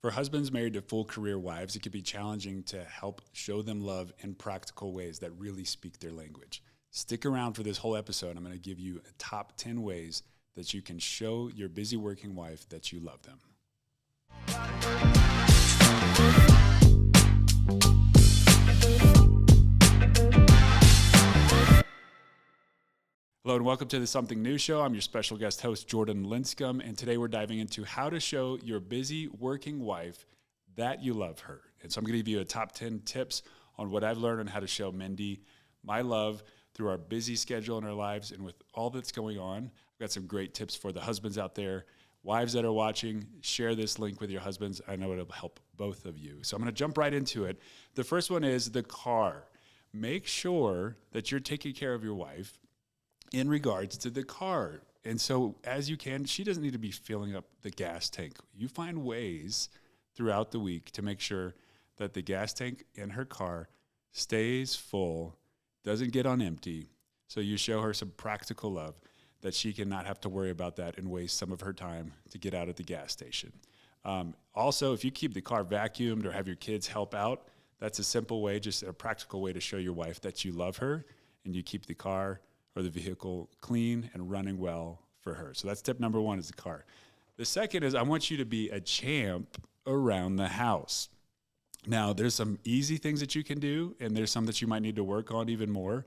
For husbands married to full career wives, it can be challenging to help show them love in practical ways that really speak their language. Stick around for this whole episode. I'm going to give you a top 10 ways that you can show your busy working wife that you love them. Hello and welcome to the Something New Show. I'm your special guest host, Jordan Linscombe, and today we're diving into how to show your busy working wife that you love her. And so I'm going to give you a top 10 tips on what I've learned on how to show Mindi my love through our busy schedule in our lives and with all that's going on. I've got some great tips for the husbands out there. Wives that are watching, share this link with your husbands. I know it'll help both of you. So I'm going to jump right into it. The first one is the car. Make sure that you're taking care of your wife in regards to the car. And so as you can, she doesn't need to be filling up the gas tank. You find ways throughout the week to make sure that the gas tank in her car stays full, doesn't get on empty. So you show her some practical love that she can not have to worry about that and waste some of her time to get out at the gas station. Also, if you keep the car vacuumed or have your kids help out, that's a simple way, just a practical way to show your wife that you love her and you keep the car or the vehicle clean and running well for her. So that's tip number one, is the car. The second is I want you to be a champ around the house. Now, there's some easy things that you can do, and there's some that you might need to work on even more,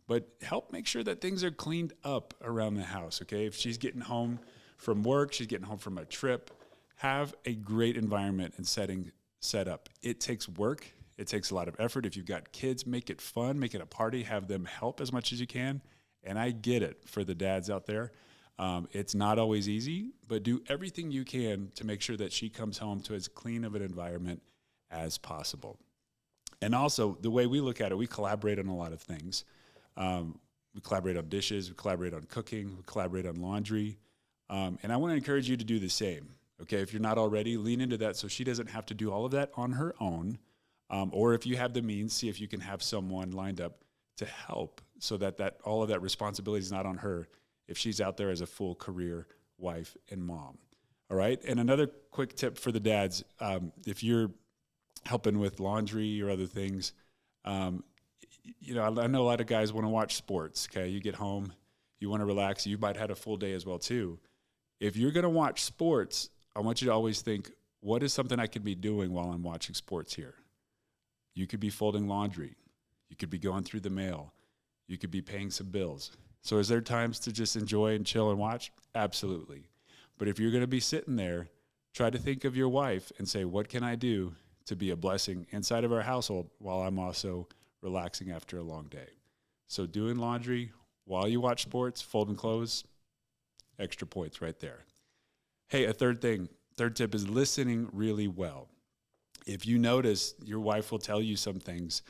but help make sure that things are cleaned up around the house, okay? If she's getting home from work, she's getting home from a trip, have a great environment and setting set up. It takes work. It takes a lot of effort. If you've got kids, make it fun, make it a party, have them help as much as you can. And I get it for the dads out there. It's not always easy, but do everything you can to make sure that she comes home to as clean of an environment as possible. And also, the way we look at it, we collaborate on a lot of things. We collaborate on dishes, we collaborate on cooking, we collaborate on laundry. And I want to encourage you to do the same. Okay, if you're not already, lean into that so she doesn't have to do all of that on her own. Or if you have the means, see if you can have someone lined up to help so that all of that responsibility is not on her if she's out there as a full career wife and mom. All right. And another quick tip for the dads, if you're helping with laundry or other things, I know a lot of guys want to watch sports. Okay. You get home, you want to relax. You might have had a full day as well too. If you're going to watch sports, I want you to always think, what is something I could be doing while I'm watching sports here? You could be folding laundry. You could be going through the mail. You could be paying some bills. So is there times to just enjoy and chill and watch? Absolutely. But if you're going to be sitting there, try to think of your wife and say, what can I do to be a blessing inside of our household while I'm also relaxing after a long day? So doing laundry while you watch sports, folding clothes, extra points right there. Hey, a third tip is listening really well. If you notice, your wife will tell you some things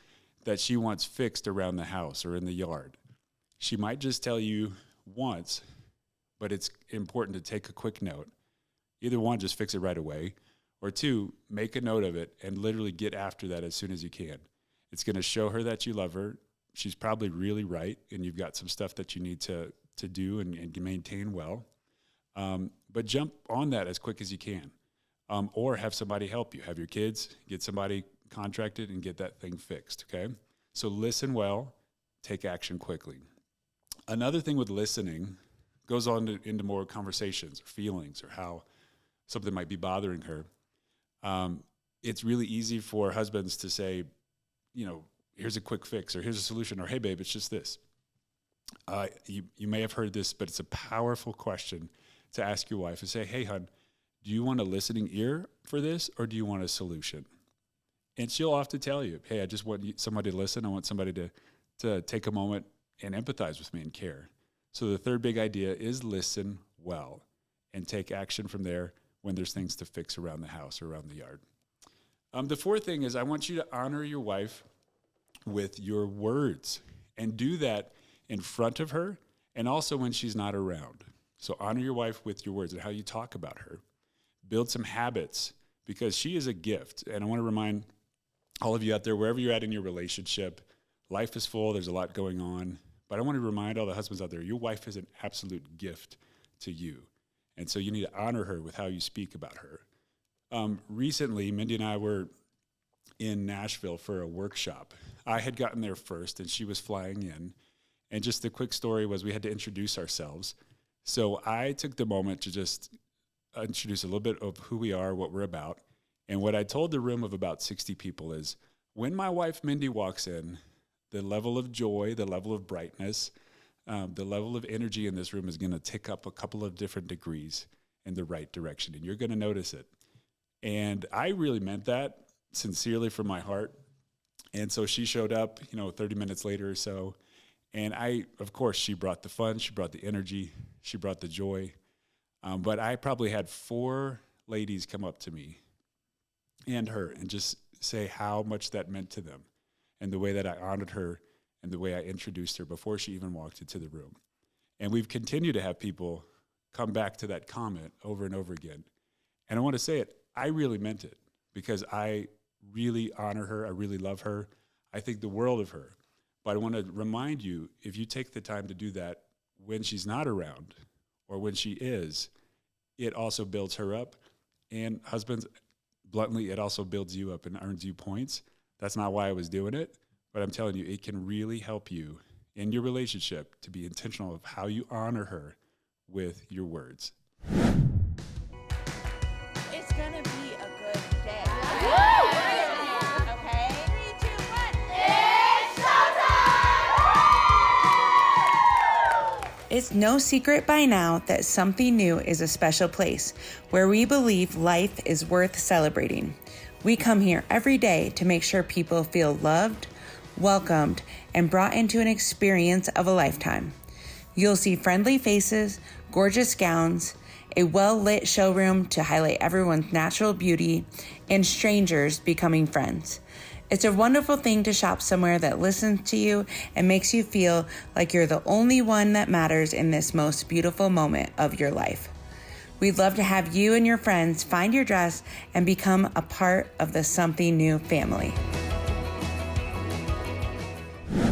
that she wants fixed around the house or in the yard. She might just tell you once, but it's important to take a quick note. Either one, just fix it right away, or two, make a note of it and literally get after that as soon as you can. It's going to show her that you love her. She's probably really right, and you've got some stuff that you need to do and maintain well. But jump on that as quick as you can, or have somebody help you. Have your kids, get somebody contracted and get that thing fixed, okay? So listen well, take action quickly. Another thing with listening goes on into more conversations or feelings or how something might be bothering her. It's really easy for husbands to say, here's a quick fix or here's a solution or hey, babe, it's just this. You may have heard this, but it's a powerful question to ask your wife and say, hey, hon, do you want a listening ear for this or do you want a solution? And she'll often tell you, hey, I just want somebody to listen. I want somebody to take a moment and empathize with me and care. So the third big idea is listen well and take action from there when there's things to fix around the house or around the yard. The fourth thing is I want you to honor your wife with your words and do that in front of her and also when she's not around. So honor your wife with your words and how you talk about her. Build some habits because she is a gift. And I want to remind all of you out there, wherever you're at in your relationship, life is full, there's a lot going on. But I want to remind all the husbands out there, your wife is an absolute gift to you. And so you need to honor her with how you speak about her. Recently, Mindy and I were in Nashville for a workshop. I had gotten there first, and she was flying in. And just the quick story was we had to introduce ourselves. So I took the moment to just introduce a little bit of who we are, what we're about. And what I told the room of about 60 people is when my wife Mindy walks in, the level of joy, the level of brightness, the level of energy in this room is going to tick up a couple of different degrees in the right direction. And you're going to notice it. And I really meant that sincerely from my heart. And so she showed up, 30 minutes later or so. And of course, she brought the fun, she brought the energy, she brought the joy. But I probably had 4 ladies come up to me and her and just say how much that meant to them and the way that I honored her and the way I introduced her before she even walked into the room. And we've continued to have people come back to that comment over and over again. And I want to say it, I really meant it because I really honor her. I really love her. I think the world of her. But I want to remind you, if you take the time to do that when she's not around or when she is, it also builds her up. And husbands, bluntly, it also builds you up and earns you points. That's not why I was doing it. But I'm telling you, it can really help you in your relationship to be intentional of how you honor her with your words. It's going to be a good day. Okay? 3, 2, 1. It's showtime! It's no secret by now that Something New is a special place where we believe life is worth celebrating. We come here every day to make sure people feel loved, welcomed, and brought into an experience of a lifetime. You'll see friendly faces, gorgeous gowns, a well-lit showroom to highlight everyone's natural beauty, and strangers becoming friends. It's a wonderful thing to shop somewhere that listens to you and makes you feel like you're the only one that matters in this most beautiful moment of your life. We'd love to have you and your friends find your dress and become a part of the Something New family.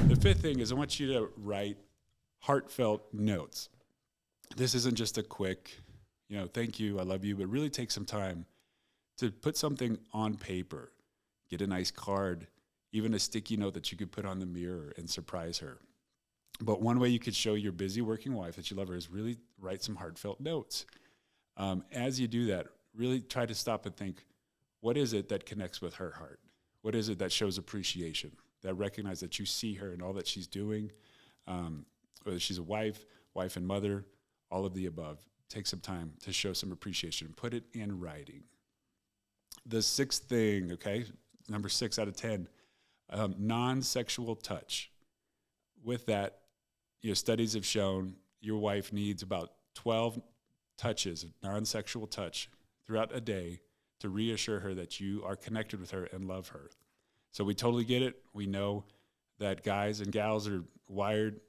The 5th thing is I want you to write heartfelt notes. This isn't just a quick, thank you, I love you, but really take some time to put something on paper. Get a nice card, even a sticky note that you could put on the mirror and surprise her. But one way you could show your busy working wife that you love her is really write some heartfelt notes. As you do that, really try to stop and think, what is it that connects with her heart? What is it that shows appreciation, that recognize that you see her and all that she's doing, whether she's a wife and mother, all of the above. Take some time to show some appreciation. Put it in writing. The 6th thing, okay, number 6 out of 10, non-sexual touch. With that, studies have shown your wife needs about 12 touches of non-sexual touch throughout a day to reassure her that you are connected with her and love her. So we totally get it. We know that guys and gals are wired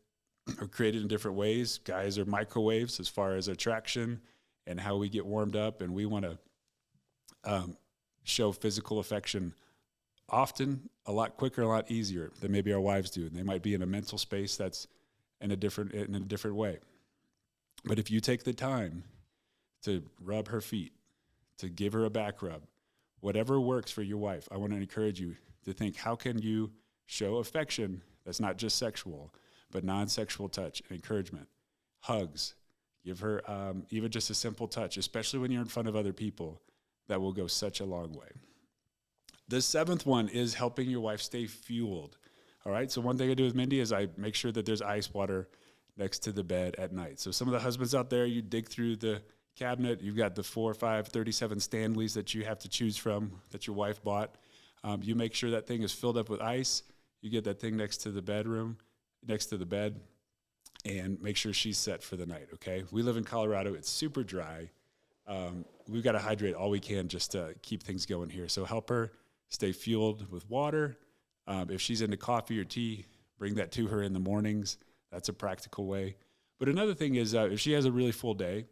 or created in different ways. Guys are microwaves as far as attraction and how we get warmed up, and we want to show physical affection often, a lot quicker, a lot easier than maybe our wives do. And they might be in a mental space that's in a different way. But if you take the time to rub her feet, to give her a back rub, whatever works for your wife, I want to encourage you to think, how can you show affection that's not just sexual, but non-sexual touch and encouragement? Hugs. Give her even just a simple touch, especially when you're in front of other people. That will go such a long way. The 7th one is helping your wife stay fueled. All right, so one thing I do with Mindy is I make sure that there's ice water next to the bed at night. So some of the husbands out there, you dig through the cabinet, you've got the 4, 5, 37 Stanleys that you have to choose from that your wife bought. You make sure that thing is filled up with ice. You get that thing next to the bed, and make sure she's set for the night, okay? We live in Colorado. It's super dry. We've got to hydrate all we can just to keep things going here. So help her stay fueled with water. If she's into coffee or tea, bring that to her in the mornings. That's a practical way. But another thing is if she has a really full day,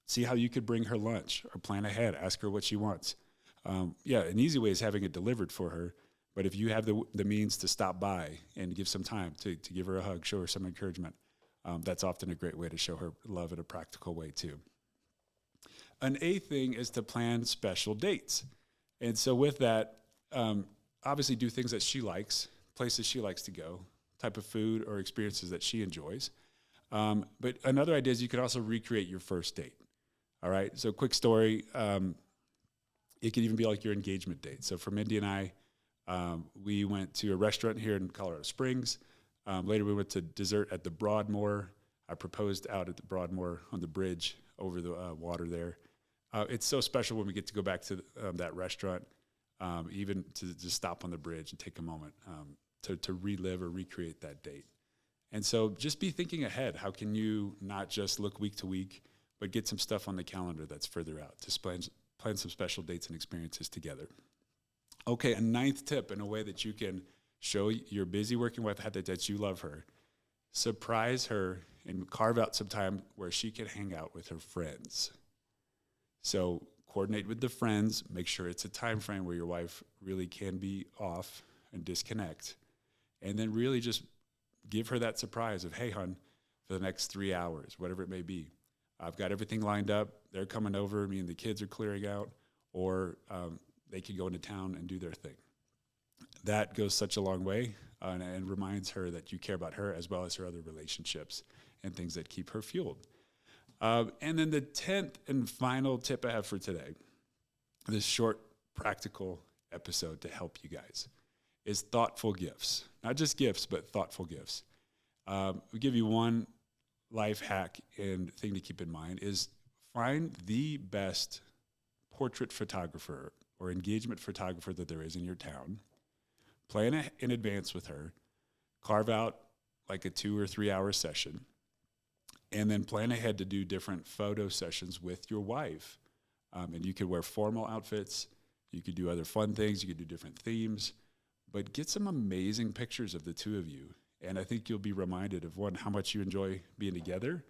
see how you could bring her lunch or plan ahead. Ask her what she wants. An easy way is having it delivered for her. But if you have the means to stop by and give some time to give her a hug, show her some encouragement, that's often a great way to show her love in a practical way too. An eighth thing is to plan special dates. And so with that, obviously do things that she likes, places she likes to go, type of food or experiences that she enjoys. But another idea is you could also recreate your first date. All right. So quick story. It could even be like your engagement date. So for Mindi and I, we went to a restaurant here in Colorado Springs. Later we went to dessert at the Broadmoor. I proposed out at the Broadmoor on the bridge over the water there. It's so special when we get to go back to that restaurant, even to just stop on the bridge and take a moment to relive or recreate that date. And so just be thinking ahead. How can you not just look week to week, but get some stuff on the calendar that's further out to plan some special dates and experiences together. Okay, a ninth tip in a way that you can show your busy working wife that you love her. Surprise her and carve out some time where she can hang out with her friends. So coordinate with the friends, make sure it's a time frame where your wife really can be off and disconnect. And then really just give her that surprise of, hey, hon, for the next 3 hours, whatever it may be. I've got everything lined up. They're coming over. Me and the kids are clearing out. Or they could go into town and do their thing. That goes such a long way and reminds her that you care about her as well as her other relationships and things that keep her fueled. And then the 10th and final tip I have for today, this short, practical episode to help you guys, is thoughtful gifts. Not just gifts, but thoughtful gifts. We give you one life hack and thing to keep in mind is find the best portrait photographer or engagement photographer that there is in your town. Plan in advance with her. Carve out like a 2 or 3 hour session. And then plan ahead to do different photo sessions with your wife. And you could wear formal outfits. You could do other fun things. You could do different themes. But get some amazing pictures of the two of you. And I think you'll be reminded of, one, how much you enjoy being together.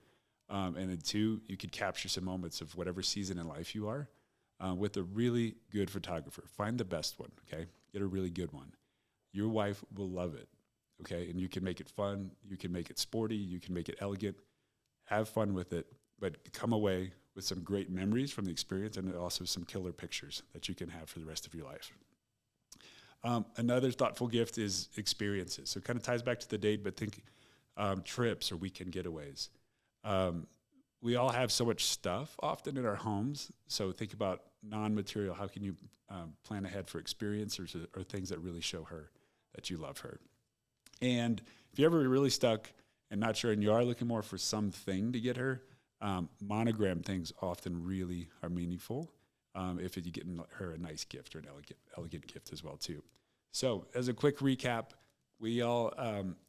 And then two, you could capture some moments of whatever season in life you are with a really good photographer. Find the best one, okay? Get a really good one. Your wife will love it, okay? And you can make it fun. You can make it sporty. You can make it elegant. Have fun with it, but come away with some great memories from the experience and also some killer pictures that you can have for the rest of your life. Another thoughtful gift is experiences. So it kind of ties back to the date, but think trips or weekend getaways. We all have so much stuff often in our homes. So think about non-material. How can you plan ahead for experiences or things that really show her that you love her? And if you're ever really stuck and not sure and you are looking more for something to get her, monogram things often really are meaningful. If you get her a nice gift or an elegant gift as well too. So as a quick recap, we all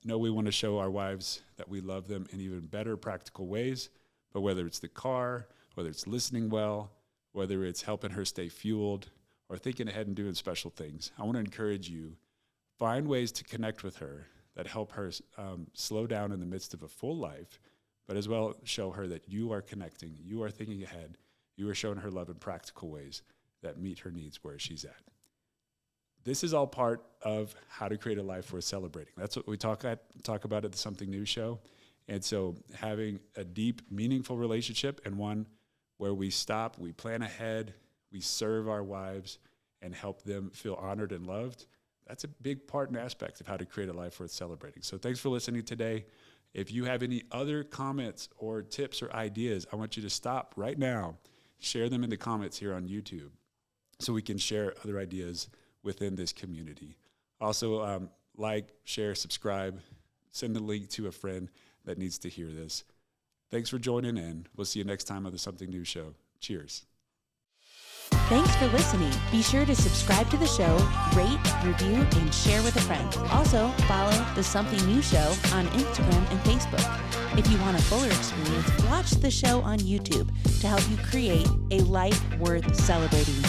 know we want to show our wives that we love them in even better practical ways, but whether it's the car, whether it's listening well, whether it's helping her stay fueled or thinking ahead and doing special things, I want to encourage you, find ways to connect with her that help her slow down in the midst of a full life, but as well show her that you are connecting, you are thinking ahead, you are showing her love in practical ways that meet her needs where she's at. This is all part of how to create a life worth celebrating. That's what we talk about at the Something New show. And so having a deep, meaningful relationship and one where we stop, we plan ahead, we serve our wives and help them feel honored and loved, that's a big part and aspect of how to create a life worth celebrating. So thanks for listening today. If you have any other comments or tips or ideas, I want you to stop right now. Share them in the comments here on YouTube so we can share other ideas within this community. Also, like, share, subscribe, send the link to a friend that needs to hear this. Thanks for joining in. We'll see you next time on the Something New show. Cheers. Thanks for listening. Be sure to subscribe to the show, rate, review, and share with a friend. Also, follow the Something New show on Instagram and Facebook. If you want a fuller experience, watch the show on YouTube to help you create a life worth celebrating.